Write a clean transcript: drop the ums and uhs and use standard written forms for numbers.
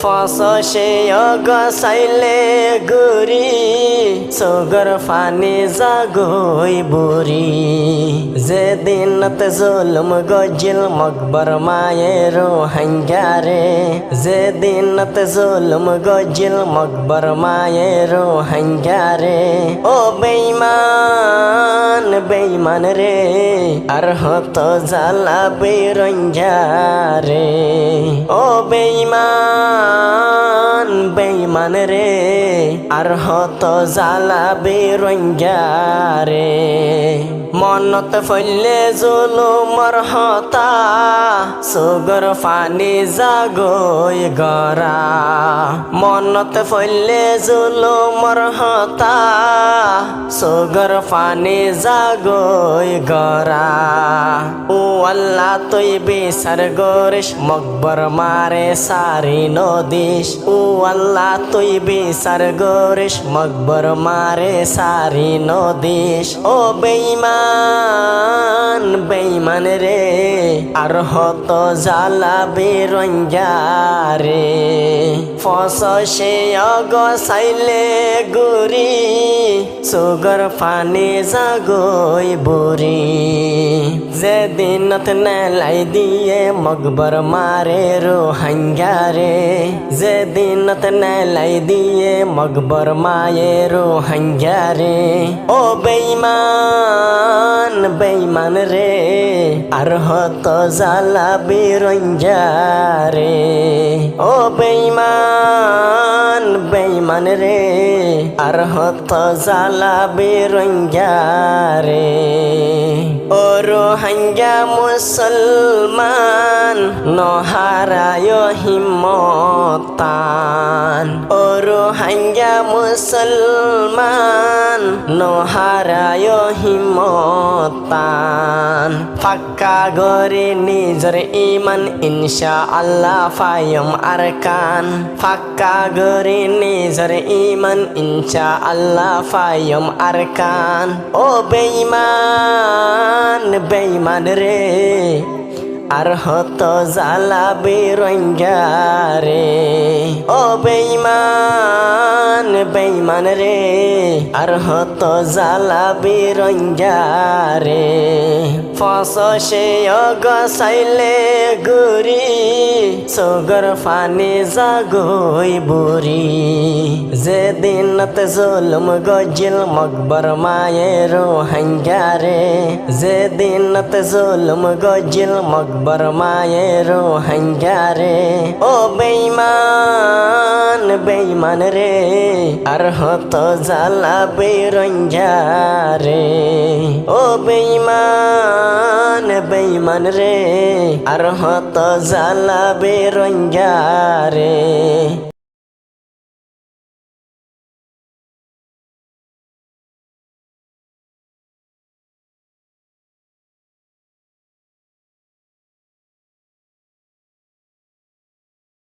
ফসে গসাইলে গুরি সগর funny জাগই বুরি যেদিনত জুলুম গজিল মকবর মায়ের হাঙ্গারে যেদিনত জুলুম গজিল মকবর মায়ের হাঙ্গারে ও বেঈমান বেঈমান রে আর হত জ্বালা বেরঞ্জারে ও বেঈমান বেঈমান রে আর হত জ্বালা বেরঞ্জারে মনত ফলে জুলুমর হতা সুগর ফানি জাগই গরা মনত ফলে জুলুমর হতা সুগর ফানি জাগই গরা ও আল্লাহ তুই বিচার গরিস মকবর মারে সারি নদিস ও আল্লাহ তুই বিচার গরিস মকবর মারে সারি নদিস ও বেঈমান বেঈমান রে আর হত জ্বালা বেরঞ্জারে ফসে গসাইলে গুরি সুগর ফানি জাগই বুরি যেদিনত নেলাই দিয়ে মকবর মারে রোহাঙ্গারে যেদিনত নেলাই দিয়ে মকবর মায়ের রোহাঙ্গারে ও বেঈমান বেঈমান রে আর হত জ্বালা বেরঞ্জারে ও বেঈমান বেঈমান রে আর হত জ্বালা বেরঞ্জারে ও রোহাঙ্গা মুসলমান নহারায় হিম্মতান ও রোহাঙ্গা মুসলমান নহারায় হিম্মতান পাক্কা গরে নিজর ইমান ইনশা আল্লাহ ফায়ম আরকান পাক্কা গরে নিজর ইমান ইনশা আল্লাহ ফায়ম আরকান ও বেঈমান বেঈমান রে আর হত জ্বালা বেরঞ্জারে ও বেঈমান বেঈমান রে আর হত জ্বালা বেরঞ্জারে ফসে গসাইলে গুরি সগর ফানি জাগই বুরি যেদিনত জুলুম গজিল মকবর মায়ের হাঙ্গারে যেদিনত জুলুম গজিল মকবর মায়ের হাঙ্গারে ও বেঈমান বেঈমান রে আর হত জ্বালা বেরঞ্জারে ও বেঈমান বেঈমান রে আর হত জ্বালা বেরঞ্জারে।